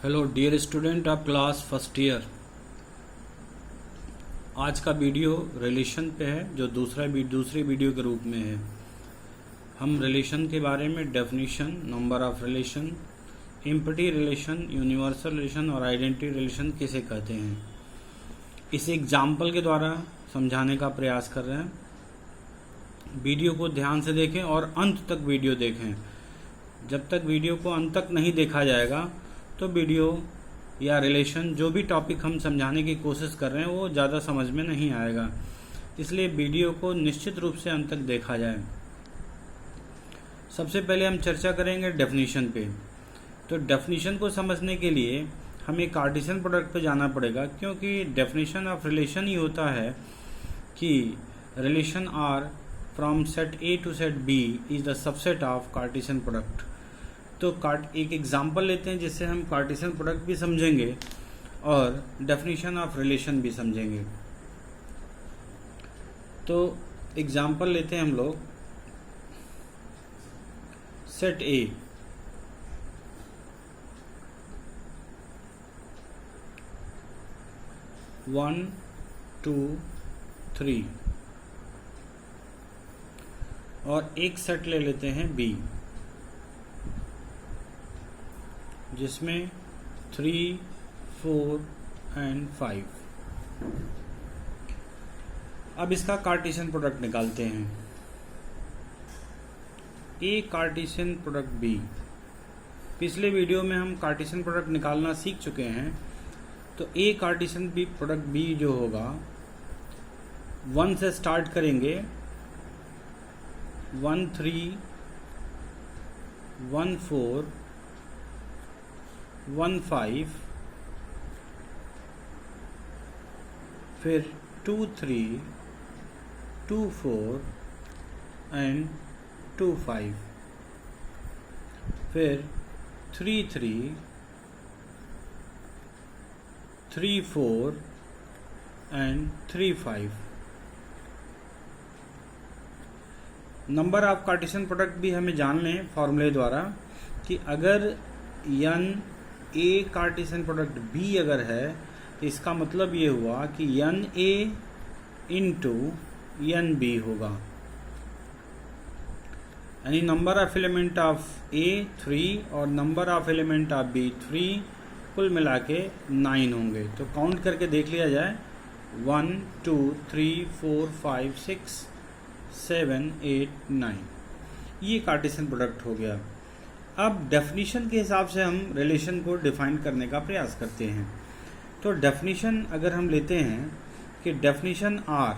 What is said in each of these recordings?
Hello dear student of class first year. आज का video relation पे है, जो दूसरे वीडियो के रूप में है। हम रिलेशन के बारे में definition, number of relation, empty relation, universal relation और आइडेंटिटी रिलेशन किसे कहते हैं, इस एग्जाम्पल के द्वारा समझाने का प्रयास कर रहे हैं। वीडियो को ध्यान से देखें और अंत तक वीडियो देखें। जब तक वीडियो को अंत तक नहीं देखा जाएगा तो वीडियो या रिलेशन, जो भी टॉपिक हम समझाने की कोशिश कर रहे हैं, वो ज़्यादा समझ में नहीं आएगा। इसलिए वीडियो को निश्चित रूप से अंत तक देखा जाए। सबसे पहले हम चर्चा करेंगे डेफिनेशन पे। तो डेफिनेशन को समझने के लिए हमें कार्टेशियन प्रोडक्ट पे जाना पड़ेगा, क्योंकि डेफिनेशन ऑफ रिलेशन ही होता है कि relation are from set A to set B is the subset of Cartesian product. तो एक एग्जांपल लेते हैं जिससे हम कार्टेशियन प्रोडक्ट भी समझेंगे और डेफिनेशन ऑफ रिलेशन भी समझेंगे। तो एग्जांपल लेते हैं हम लोग set A. One, two, three, और एक सेट ले लेते हैं बी जिसमें 3, 4 एंड 5। अब इसका कार्टेशियन प्रोडक्ट निकालते हैं। ए कार्टेशियन प्रोडक्ट बी। पिछले वीडियो में हम कार्टेशियन प्रोडक्ट निकालना सीख चुके हैं। तो ए कार्टेशियन प्रोडक्ट बी जो होगा, 1 से स्टार्ट करेंगे, 1, 3, 1, 4, 1, 5, फिर 2, 3, 2, 4 एंड 2, 5, फिर 3, 3, 3, 4 and 3, 5। Number of Cartesian product भी हमें जान लें फॉर्मूले द्वारा कि अगर n A Cartesian product B अगर है, तो इसका मतलब ये हुआ कि n A into n B होगा। यानी number of element of A 3 और number of element of B 3, कुल मिला के 9 होंगे। तो काउंट करके देख लिया जाए, 1, 2, 3, 4, 5, 6, 7, 8, 9। ये कार्टेशियन प्रोडक्ट हो गया। अब डेफिनेशन के हिसाब से हम रिलेशन को डिफाइन करने का प्रयास करते हैं। तो डेफिनेशन अगर हम लेते हैं कि डेफिनेशन आर,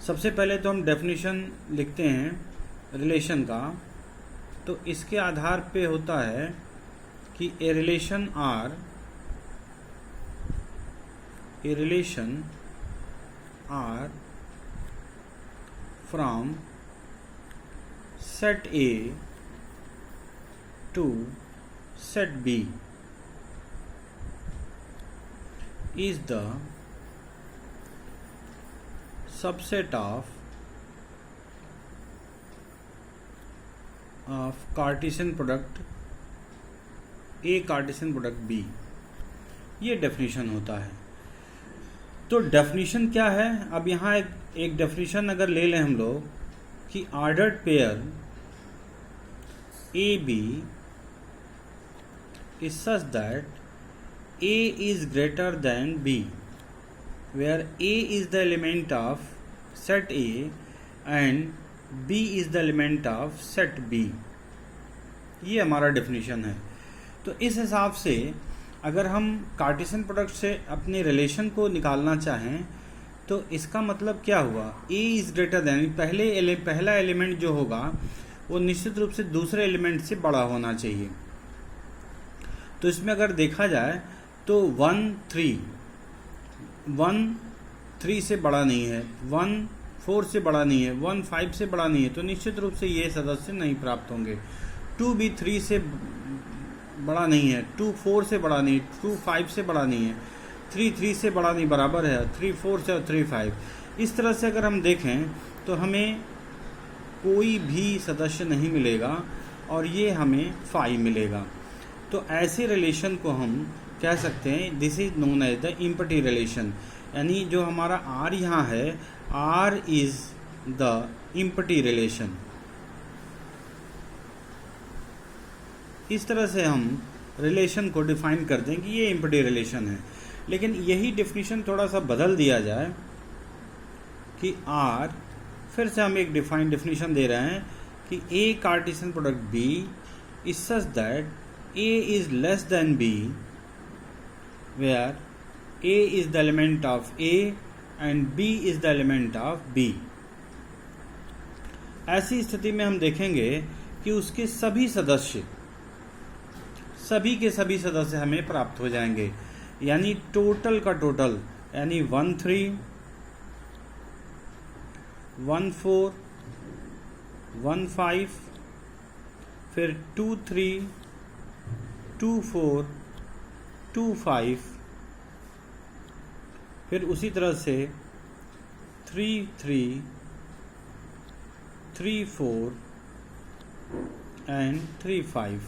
सबसे पहले तो हम डेफिनेशन लिखते हैं रिलेशन का। तो इसके आधार पे होता है कि A relation are from set A to set B is the subset of Cartesian product A Cartesian product B। ये डेफिनेशन होता है। तो डेफिनेशन क्या है? अब यहाँ एक डेफिनेशन अगर ले लें हम लोग कि ordered pair A B is such that A is greater than B, where A is the element of set A and B is the element of set B। ये हमारा डेफिनेशन है। तो इस हिसाब से अगर हम कार्टेशियन प्रोडक्ट से अपने रिलेशन को निकालना चाहें, तो इसका मतलब क्या हुआ? A is greater than, पहला एलिमेंट जो होगा वो निश्चित रूप से दूसरे एलिमेंट से बड़ा होना चाहिए। तो इसमें अगर देखा जाए तो 1, 3 से बड़ा नहीं है, 1, 4 से बड़ा नहीं है, 1, 5 से बड़ा नहीं है, तो निश्चित रूप से ये सदस्य नहीं प्राप्त होंगे। 2 भी 3 से बड़ा नहीं है, 2, 4 से बड़ा नहीं, 2, 5 से बड़ा नहीं है, 3, 3 से बड़ा नहीं, बराबर है 3, 4 से और 3, 5। इस तरह से अगर हम देखें तो हमें कोई भी सदस्य नहीं मिलेगा और ये हमें 5 मिलेगा। तो ऐसे रिलेशन को हम कह सकते हैं this is known as the empty relation, यानी जो हमारा आर यहाँ है, R is the empty relation. इस तरह से हम रिलेशन को डिफाइन कर दें कि ये इम्पटी रिलेशन है। लेकिन यही डिफिनीशन थोड़ा सा बदल दिया जाए कि आर, फिर से हम एक डिफिनीशन दे रहे हैं कि A Cartesian product B is such that A is less than B where A is the element of A and B is the element of B. ऐसी स्थिति में हम देखेंगे कि उसके सभी के सभी सदस्य हमें प्राप्त हो जाएंगे, यानी टोटल का टोटल, यानी 1 3 1 4 1 5, फिर 2 3 2 4 2 5, फिर उसी तरह से 3 3 3 4 एंड 3 5।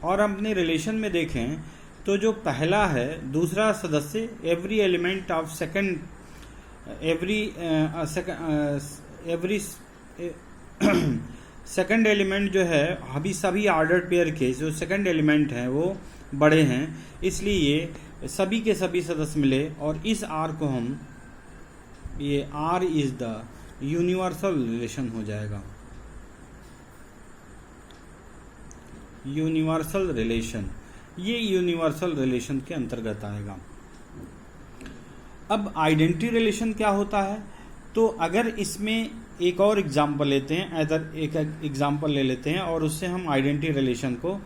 और हम अपने रिलेशन में देखें तो जो पहला है, दूसरा सदस्य, every element of second, every second element जो है, अभी सभी ऑर्डर्ड पेयर के जो सेकंड एलिमेंट हैं वो बड़े हैं, इसलिए ये सभी के सभी सदस्य मिले और इस आर को हम, ये R is the universal relation हो जाएगा। यूनिवर्सल रिलेशन, ये यूनिवर्सल रिलेशन के अंतर्गत आएगा। अब आइडेंटिटी रिलेशन क्या होता है, तो अगर इसमें एक और एग्जाम्पल लेते हैं, एक एग्जाम्पल ले लेते हैं और उससे हम आइडेंटिटी रिलेशन को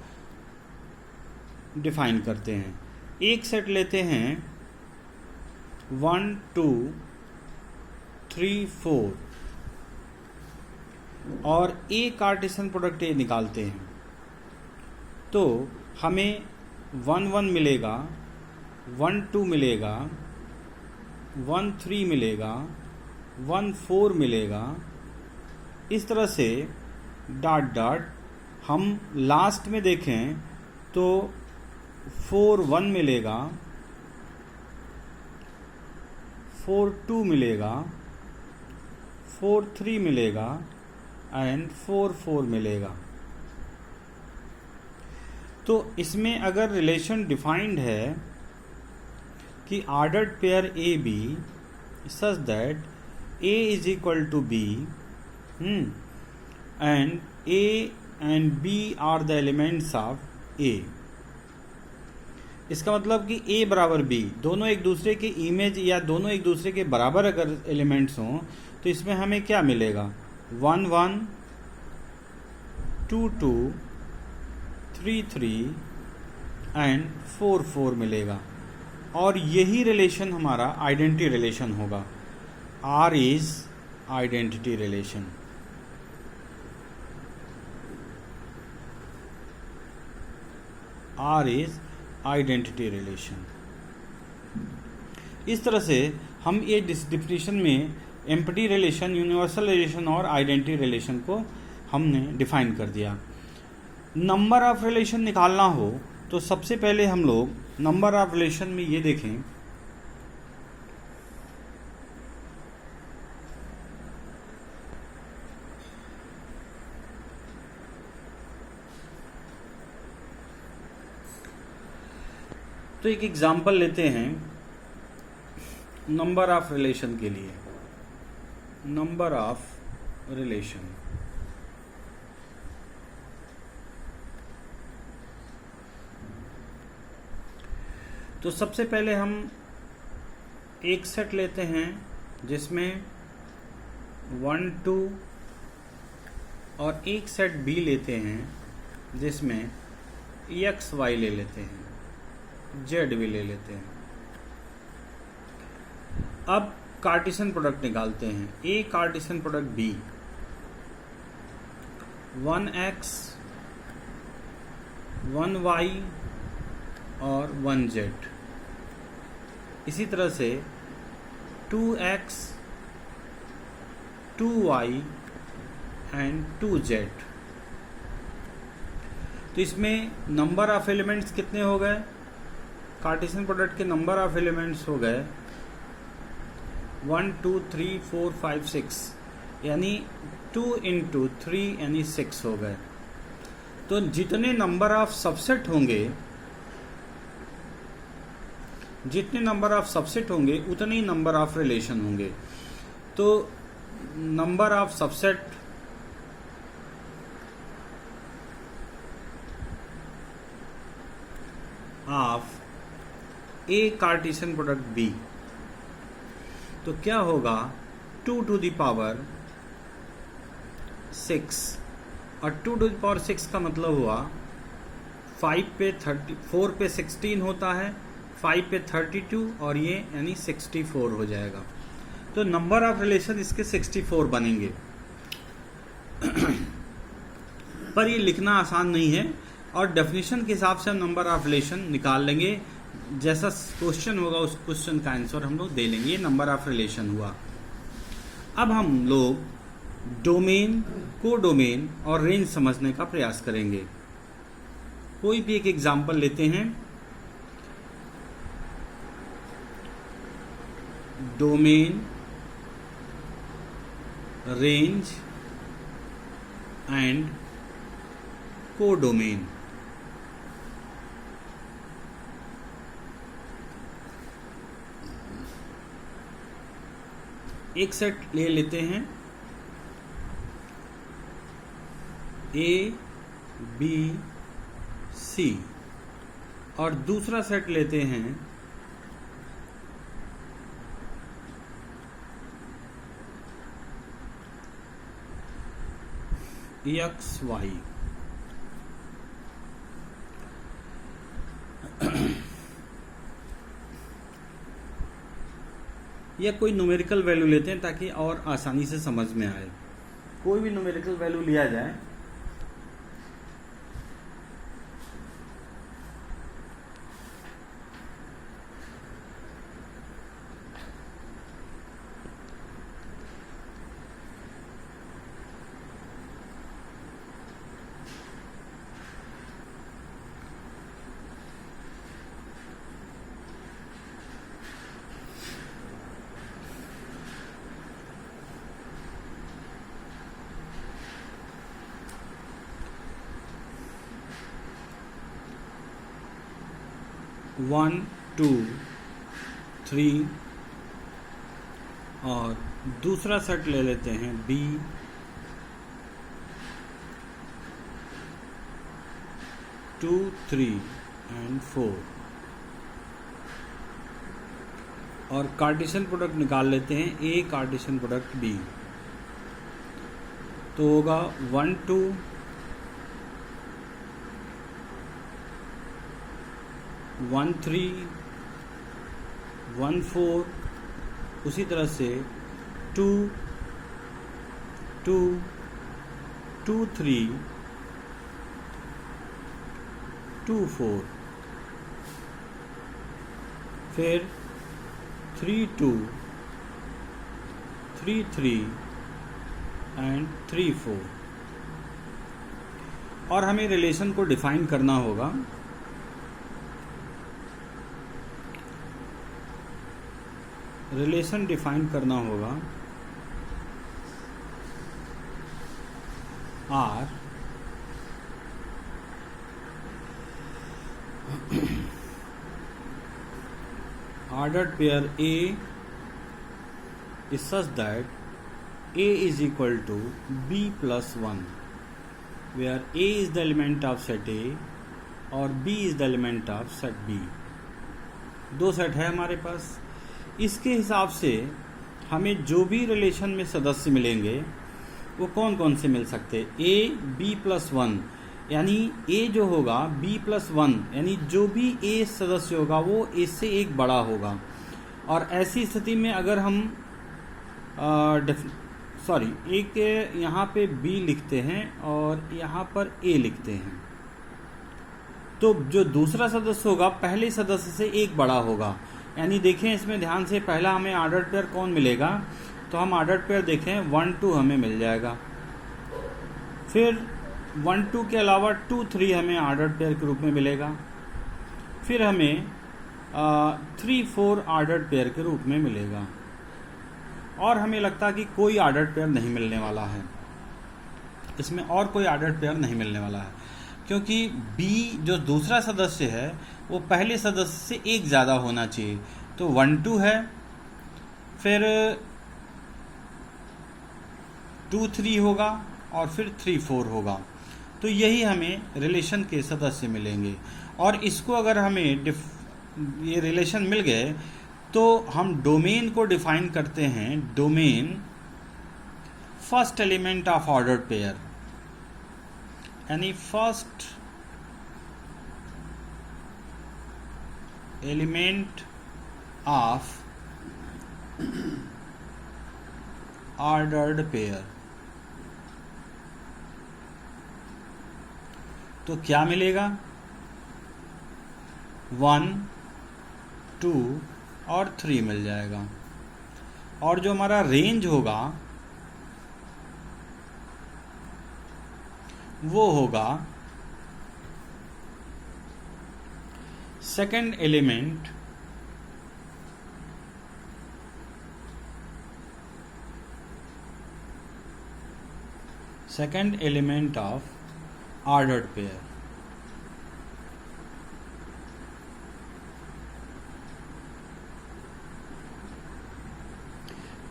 डिफाइन करते हैं। एक सेट लेते हैं 1 2 3 4 और ए कार्टेशियन प्रोडक्ट ए निकालते हैं, तो हमें 1 1 मिलेगा, 1 2 मिलेगा, 1 3 मिलेगा, 1 4 मिलेगा। इस तरह से डॉट डॉट हम लास्ट में देखें तो 4 1 मिलेगा, 4 2 मिलेगा, 4 3 मिलेगा एंड 4 4 मिलेगा। तो इसमें अगर रिलेशन डिफाइंड है कि ordered pair A B such that A is equal to B and A and B are the elements of A, इसका मतलब कि ए बराबर बी, दोनों एक दूसरे के इमेज या दोनों एक दूसरे के बराबर अगर एलिमेंट्स हों तो इसमें हमें क्या मिलेगा, 1 1 2 2 3 3 एंड 4 4 मिलेगा। और यही रिलेशन हमारा आइडेंटिटी रिलेशन होगा। R is identity relation. R is identity relation. इस तरह से हम ये डिफिनीशन में एम्पटी रिलेशन, यूनिवर्सल रिलेशन और आइडेंटिटी रिलेशन को हमने डिफाइन कर दिया। नंबर ऑफ रिलेशन निकालना हो तो सबसे पहले हम लोग नंबर ऑफ रिलेशन में ये देखें तो एक एग्जांपल लेते हैं नंबर ऑफ रिलेशन के लिए। नंबर ऑफ रिलेशन, तो सबसे पहले हम एक सेट लेते हैं जिसमें 1 2 और एक सेट बी लेते हैं जिसमें एक्स वाई ले लेते हैं, जेड भी ले लेते हैं। अब कार्टेशियन प्रोडक्ट निकालते हैं। ए Cartesian product B, 1x 1y और 1z। इसी तरह से 2x 2y एंड 2z। तो इसमें नंबर ऑफ एलिमेंट्स कितने हो गए, कार्टेशियन प्रोडक्ट के नंबर ऑफ एलिमेंट्स हो गए 1 2 3 4 5 6, यानी 2 × 3 यानी 6 हो गए। तो जितने नंबर ऑफ सबसेट होंगे, जितने नंबर ऑफ सबसेट होंगे उतने ही नंबर ऑफ रिलेशन होंगे। तो number of subset of A Cartesian product B, तो क्या होगा 2 to the power 6, और 2 to the power 6 का मतलब हुआ 5 पे 30, 4 पे 16 होता है, 5 पे 32 और ये यानी 64 हो जाएगा। तो नंबर ऑफ रिलेशन इसके 64 बनेंगे। पर ये लिखना आसान नहीं है, और डेफिनेशन के हिसाब से हम नंबर ऑफ रिलेशन निकाल लेंगे। जैसा क्वेश्चन होगा उस क्वेश्चन का आंसर हम लोग दे लेंगे। ये नंबर ऑफ रिलेशन हुआ। अब हम लोग डोमेन, कोडोमेन और रेंज समझने का प्रयास करेंगे। कोई भी एक एग्जांपल लेते हैं। Domain, range and codomain. एक सेट ले लेते हैं A B C, और दूसरा सेट लेते हैं X Y। या कोई न्यूमेरिकल वैल्यू लेते हैं ताकि और आसानी से समझ में आए। कोई भी न्यूमेरिकल वैल्यू लिया जाए। वन 2 3, और दूसरा सेट ले लेते हैं B 2 3 एंड 4, और कार्टेशियन प्रोडक्ट निकाल लेते हैं A कार्टेशियन प्रोडक्ट B। तो होगा 1 2 1 3 1 4, उसी तरह से 2 2 2 3 2 4, फिर 3 2 3 3 एंड 3 4। और हमें रिलेशन को डिफाइन करना होगा। रिलेशन डिफाइन करना होगा R ordered pair A is such that A is equal to B plus 1, where A is the element of set A और B is the element of set B। दो set है हमारे पास। इसके हिसाब से हमें जो भी रिलेशन में सदस्य मिलेंगे वो कौन कौन से मिल सकते हैं। A B plus 1, यानी A जो होगा B plus 1, यानी जो भी A सदस्य होगा वो A से एक बड़ा होगा। और ऐसी स्थिति में अगर हम एक यहाँ पे B लिखते हैं और यहाँ पर A लिखते हैं, तो जो दूसरा सदस्य होगा पहले सदस्य से एक बड़ा होगा। यानी देखें इसमें ध्यान से, पहला हमें ऑर्डर्ड पेयर कौन मिलेगा, तो हम ऑर्डर्ड पेयर देखें 1 2 हमें मिल जाएगा। फिर 1 2 के अलावा 2 3 हमें ऑर्डर्ड पेयर के रूप में मिलेगा। फिर हमें 3 4 ऑर्डर्ड पेयर के रूप में मिलेगा। और हमें लगता है कि कोई ऑर्डर्ड पेयर नहीं मिलने वाला है, इसमें और कोई ऑर्डर्ड पेयर नहीं मिलने वाला है, क्योंकि B जो दूसरा सदस्य है वो पहले सदस्य से एक ज़्यादा होना चाहिए। तो 1 2 है, फिर 2 3 होगा और फिर 3 4 होगा। तो यही हमें रिलेशन के सदस्य मिलेंगे। और इसको अगर हमें ये रिलेशन मिल गए तो हम डोमेन को डिफाइन करते हैं। Domain first element of ordered pair, यानी first element of ordered pair. तो क्या मिलेगा? 1 2 और 3 मिल जाएगा। और जो हमारा रेंज होगा वो होगा second element of ordered pair.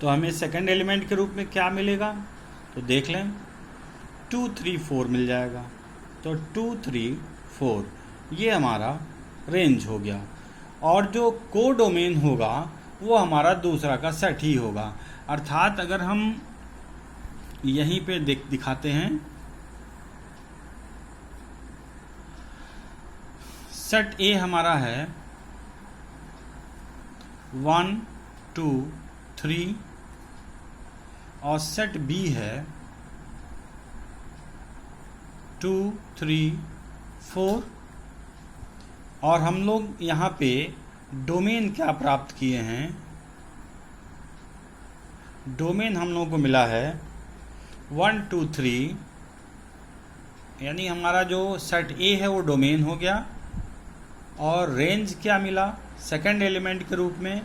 तो हमें सेकंड एलिमेंट के रूप में क्या मिलेगा? तो देख लें, 2 3 4 मिल जाएगा। तो 2 3 4 ये हमारा रेंज हो गया। और जो कोडोमेन होगा वो हमारा दूसरा का सेट ही होगा। अर्थात अगर हम यहीं पे दिखाते हैं, सेट ए हमारा है 1 2 3 और सेट बी है 2 3 4। और हम लोग यहाँ पे डोमेन क्या प्राप्त किए हैं? डोमेन हम लोगों को मिला है 1 2 3, यानी हमारा जो सेट ए है वो डोमेन हो गया। और रेंज क्या मिला सेकंड एलिमेंट के रूप में?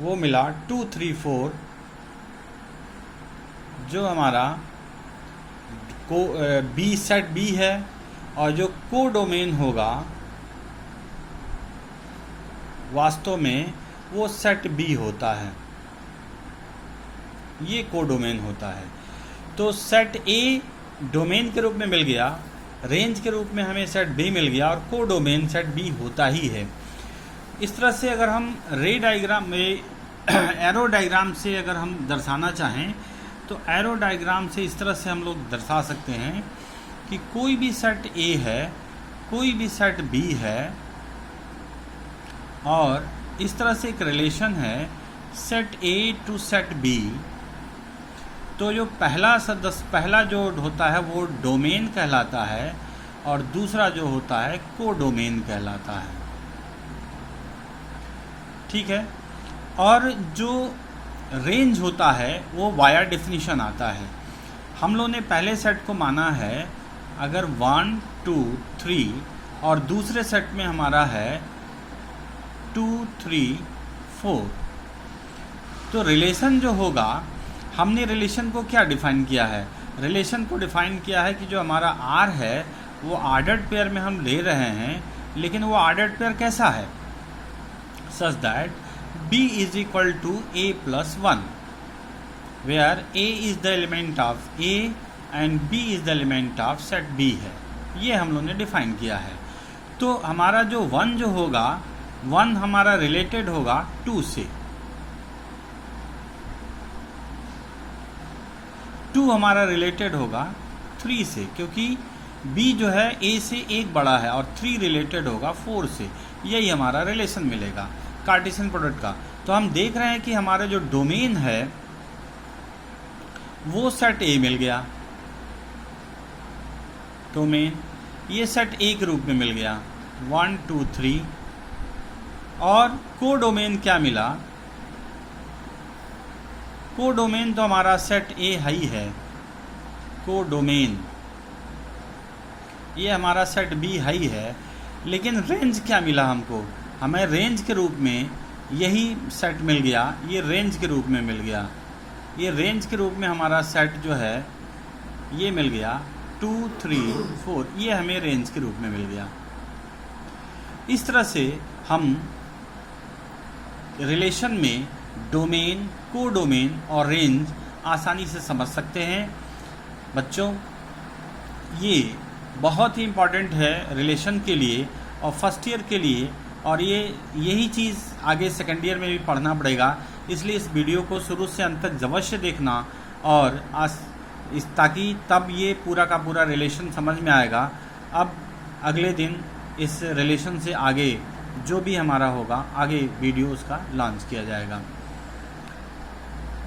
वो मिला 2 3 4, जो हमारा बी सेट बी है। और जो कोडोमेन होगा वास्तव में वो सेट बी होता है, ये कोडोमेन होता है। तो सेट ए डोमेन के रूप में मिल गया, रेंज के रूप में हमें सेट बी मिल गया, और कोडोमेन सेट बी होता ही है। इस तरह से अगर हम रे डायग्राम में एरो डायग्राम से अगर हम दर्शाना चाहें तो एरो डायग्राम से इस तरह से हम लोग दर्शा सकते हैं कि कोई भी सेट ए है, कोई भी सेट बी है, और इस तरह से एक रिलेशन है set A to set B. तो जो पहला जो होता है वो डोमेन कहलाता है, और दूसरा जो होता है कोडोमेन कहलाता है। ठीक है। और जो रेंज होता है वो वाया डेफिनेशन आता है। हम लोग ने पहले सेट को माना है अगर 1 2 3 और दूसरे सेट में हमारा है 2 3 4। तो रिलेशन जो होगा, हमने रिलेशन को क्या डिफाइन किया है? रिलेशन को डिफाइन किया है कि जो हमारा R है वो ऑर्डर्ड पेयर में हम ले रहे हैं, लेकिन वो ऑर्डर्ड पेयर कैसा है? Such that B is equal to A plus 1, where A is the element of A and B is the element of set B है। ये हम लोगों ने डिफाइन किया है। तो हमारा जो 1 जो होगा, 1 हमारा रिलेटेड होगा 2 से, 2 हमारा रिलेटेड होगा 3 से, क्योंकि B जो है A से एक बड़ा है, और 3 रिलेटेड होगा 4 से। यही हमारा रिलेशन मिलेगा कार्टेशियन प्रोडक्ट का। तो हम देख रहे हैं कि हमारा जो डोमेन है वो सेट ए मिल गया, डोमेन ये सेट ए के रूप में मिल गया 1 2 3। और कोडोमेन क्या मिला? कोडोमेन तो हमारा सेट ए ही है, कोडोमेन ये हमारा सेट बी हाई है, लेकिन रेंज क्या मिला हमको, हमें रेंज के रूप में यही सेट मिल गया, ये रेंज के रूप में मिल गया, ये रेंज के रूप में हमारा सेट जो है ये मिल गया 2 3 4, ये हमें रेंज के रूप में मिल गया। इस तरह से हम रिलेशन में डोमेन, कोडोमेन और रेंज आसानी से समझ सकते हैं। बच्चों, ये बहुत ही इम्पॉर्टेंट है रिलेशन के लिए और फर्स्ट ईयर के लिए, और यही चीज़ आगे सेकेंड ईयर में भी पढ़ना पड़ेगा। इसलिए इस वीडियो को शुरू से अंत तक अवश्य देखना, और ताकि तब ये पूरा का पूरा रिलेशन समझ में आएगा। अब अगले दिन इस रिलेशन से आगे जो भी हमारा होगा, आगे वीडियो उसका लॉन्च किया जाएगा।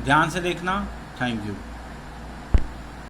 ध्यान से देखना। Thank you.